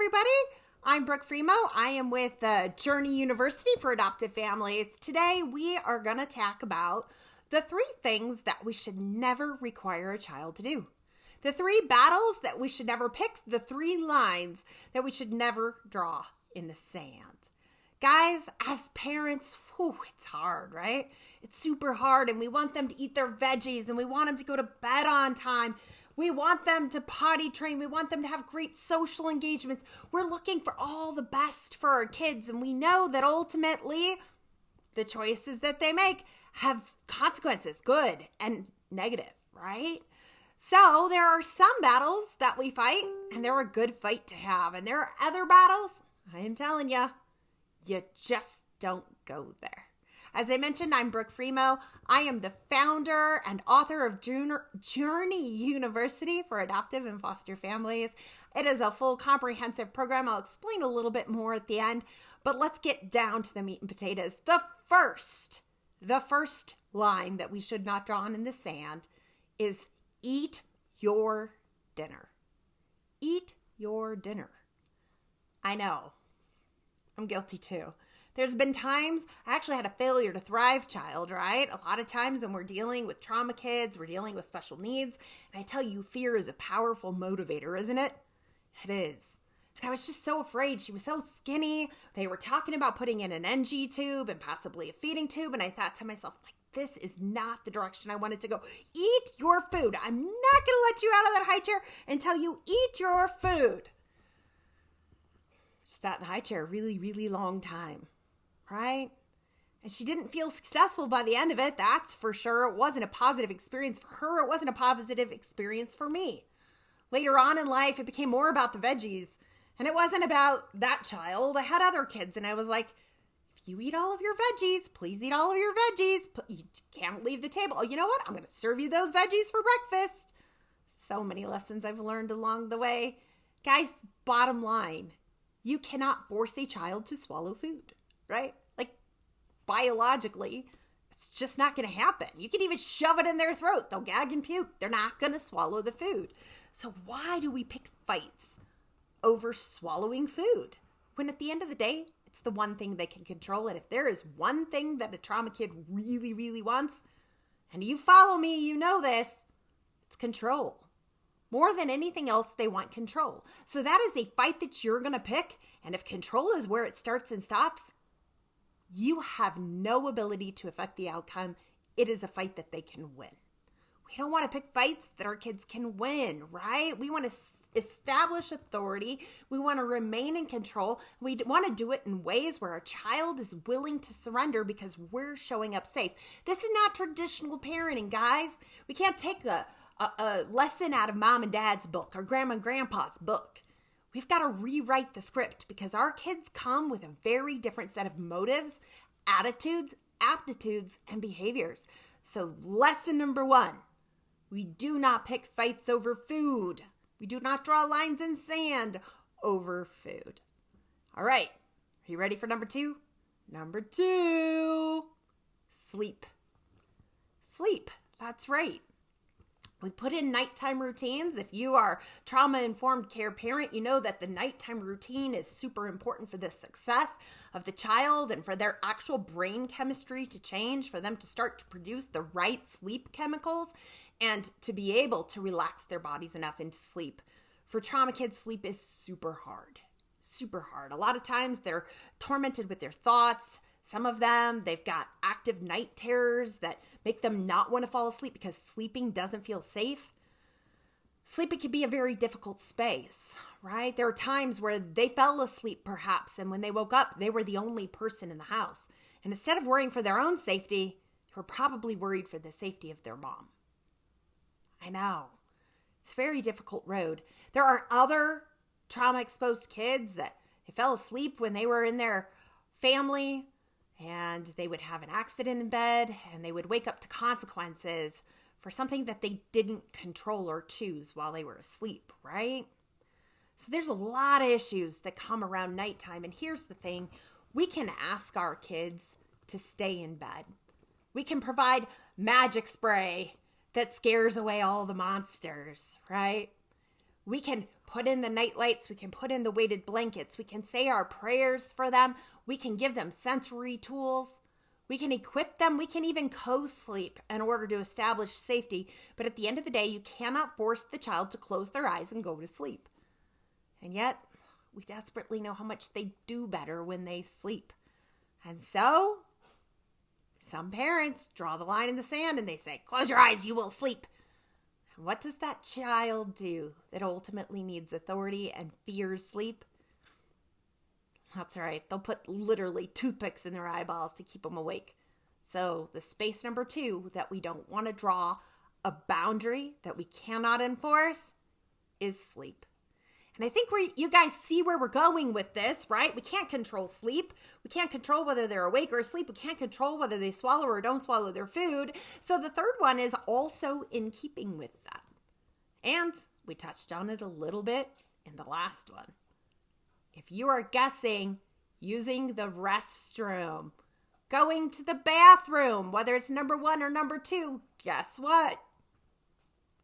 everybody. I'm Brooke Fremouw. I am with Journey University for Adoptive Families. Today, we are going to talk about the 3 things that we should never require a child to do. The 3 battles that we should never pick. The 3 lines that we should never draw in the sand. Guys, as parents, it's hard, right? It's super hard, and we want them to eat their veggies, and we want them to go to bed on time. We want them to potty train. We want them to have great social engagements. We're looking for all the best for our kids, and we know that ultimately the choices that they make have consequences, good and negative, right? So there are some battles that we fight, and they're a good fight to have. And there are other battles, I am telling you, you just don't go there. As I mentioned, I'm Brooke Fremouw. I am the founder and author of Journey University for Adoptive and Foster Families. It is a full comprehensive program. I'll explain a little bit more at the end, but let's get down to the meat and potatoes. The first line that we should not draw in the sand is eat your dinner. Eat your dinner. I know. I'm guilty too. There's been times, I actually had a failure to thrive child, right? A lot of times when we're dealing with trauma kids, we're dealing with special needs. And I tell you, fear is a powerful motivator, isn't it? It is. And I was just so afraid. She was so skinny. They were talking about putting in an NG tube and possibly a feeding tube. And I thought to myself, this is not the direction I wanted to go. Eat your food. I'm not going to let you out of that high chair until you eat your food. She sat in the high chair a really, really long time. Right? And she didn't feel successful by the end of it. That's for sure. It wasn't a positive experience for her. It wasn't a positive experience for me. Later on in life, it became more about the veggies. And it wasn't about that child. I had other kids. And I was like, if you eat all of your veggies, please eat all of your veggies. You can't leave the table. Oh, you know what? I'm going to serve you those veggies for breakfast. So many lessons I've learned along the way. Guys, bottom line, you cannot force a child to swallow food. Right? Like, biologically, it's just not going to happen. You can even shove it in their throat. They'll gag and puke. They're not going to swallow the food. So why do we pick fights over swallowing food? When at the end of the day, it's the one thing they can control. And if there is one thing that a trauma kid really, really wants, and you follow me, you know this, it's control. More than anything else, they want control. So that is a fight that you're going to pick. And if control is where it starts and stops, you have no ability to affect the outcome. It is a fight that they can win. We don't want to pick fights that our kids can win, right? We want to establish authority. We want to remain in control. We want to do it in ways where our child is willing to surrender because we're showing up safe. This is not traditional parenting, guys. We can't take a lesson out of mom and dad's book or grandma and grandpa's book. We've got to rewrite the script because our kids come with a very different set of motives, attitudes, aptitudes, and behaviors. So lesson number 1, we do not pick fights over food. We do not draw lines in sand over food. All right, are you ready for number 2? Number 2, sleep. Sleep, that's right. We put in nighttime routines. If you are trauma-informed care parent, you know that the nighttime routine is super important for the success of the child and for their actual brain chemistry to change, for them to start to produce the right sleep chemicals and to be able to relax their bodies enough into sleep. For trauma kids, sleep is super hard. Super hard. A lot of times they're tormented with their thoughts. Some of them, they've got active night terrors that make them not want to fall asleep because sleeping doesn't feel safe. Sleeping can be a very difficult space, right? There are times where they fell asleep perhaps, and when they woke up, they were the only person in the house. And instead of worrying for their own safety, they were probably worried for the safety of their mom. I know. It's a very difficult road. There are other trauma-exposed kids that they fell asleep when they were in their family, and they would have an accident in bed, and they would wake up to consequences for something that they didn't control or choose while they were asleep, right? So there's a lot of issues that come around nighttime, and here's the thing. We can ask our kids to stay in bed. We can provide magic spray that scares away all the monsters, right? We can put in the night lights. We can put in the weighted blankets. We can say our prayers for them. We can give them sensory tools. We can equip them. We can even co-sleep in order to establish safety. But at the end of the day, you cannot force the child to close their eyes and go to sleep. And yet, we desperately know how much they do better when they sleep. And so, some parents draw the line in the sand and they say, close your eyes, you will sleep. And what does that child do that ultimately needs authority and fears sleep? That's right. They'll put literally toothpicks in their eyeballs to keep them awake. So the space number 2 that we don't want to draw a boundary that we cannot enforce is sleep. And I think you guys see where we're going with this, right? We can't control sleep. We can't control whether they're awake or asleep. We can't control whether they swallow or don't swallow their food. So the third one is also in keeping with that. And we touched on it a little bit in the last one. If you are guessing using the restroom, going to the bathroom, whether it's number 1 or number 2, guess what?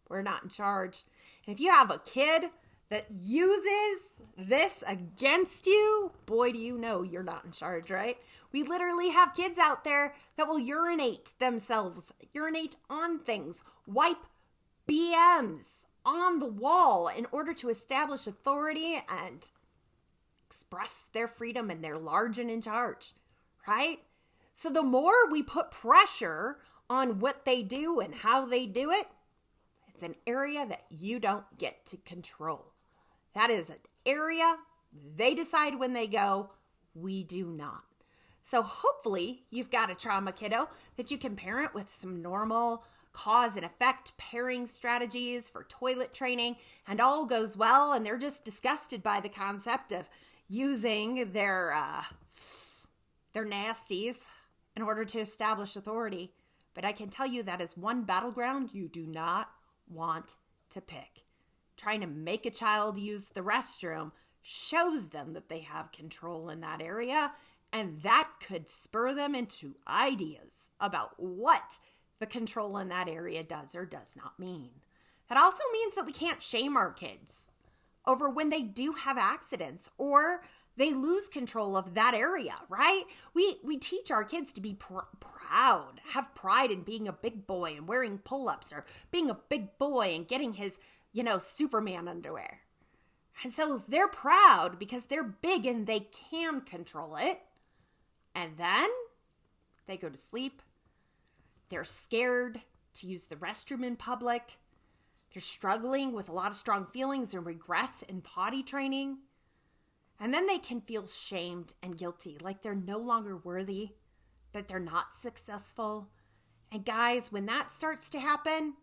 We're not in charge. And if you have a kid that uses this against you, boy, do you know you're not in charge, right? We literally have kids out there that will urinate themselves, urinate on things, wipe BMs on the wall in order to establish authority and express their freedom, and they're large and in charge, right? So the more we put pressure on what they do and how they do it, it's an area that you don't get to control. That is an area they decide when they go, we do not. So hopefully you've got a trauma kiddo that you can parent with some normal cause and effect pairing strategies for toilet training, and all goes well, and they're just disgusted by the concept of using their nasties in order to establish authority. But I can tell you that is one battleground you do not want to pick. Trying to make a child use the restroom shows them that they have control in that area, and that could spur them into ideas about what the control in that area does or does not mean. That also means that we can't shame our kids over when they do have accidents or they lose control of that area, right? We teach our kids to be proud, have pride in being a big boy and wearing pull-ups, or being a big boy and getting his, Superman underwear. And so they're proud because they're big and they can control it. And then they go to sleep. They're scared to use the restroom in public. They're struggling with a lot of strong feelings and regress in potty training. And then they can feel shamed and guilty, like they're no longer worthy, that they're not successful. And guys, when that starts to happen,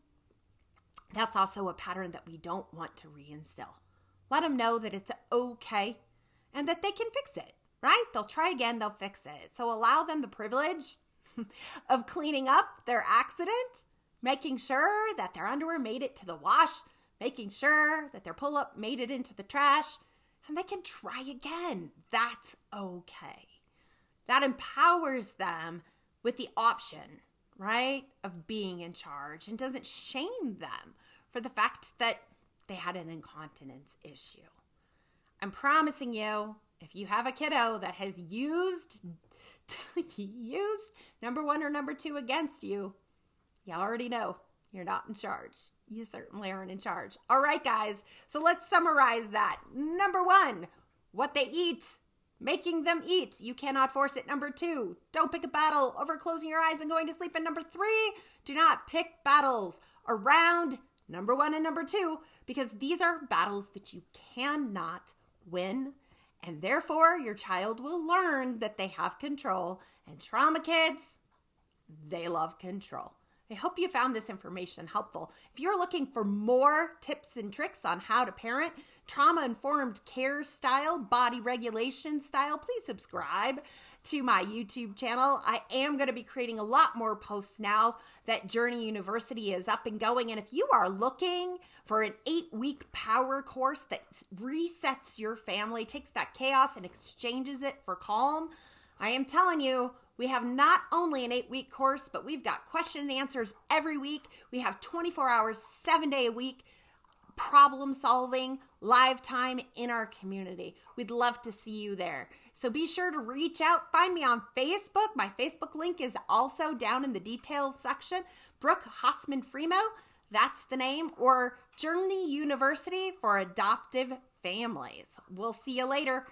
that's also a pattern that we don't want to reinstill. Let them know that it's okay and that they can fix it, right? They'll try again, they'll fix it. So allow them the privilege of cleaning up their accident, making sure that their underwear made it to the wash, making sure that their pull-up made it into the trash, and they can try again. That's okay. That empowers them with the option, right, of being in charge, and doesn't shame them for the fact that they had an incontinence issue. I'm promising you, if you have a kiddo that has used number 1 or number 2 against you, you already know you're not in charge. You certainly aren't in charge. All right, guys. So let's summarize that. Number 1, what they eat, making them eat. You cannot force it. Number 2, don't pick a battle over closing your eyes and going to sleep. And number 3, do not pick battles around number 1 and number 2, because these are battles that you cannot win. And therefore, your child will learn that they have control. And trauma kids, they love control. I hope you found this information helpful. If you're looking for more tips and tricks on how to parent trauma-informed care style, body regulation style, please subscribe to my YouTube channel. I am going to be creating a lot more posts now that Journey University is up and going. And if you are looking for an 8-week power course that resets your family, takes that chaos and exchanges it for calm, I am telling you, we have not only an 8-week course, but we've got question and answers every week. We have 24 hours, 7 day a week problem solving, live time in our community. We'd love to see you there. So be sure to reach out. Find me on Facebook. My Facebook link is also down in the details section. Brooke Fremouw, that's the name, or Journey University for Adoptive Families. We'll see you later.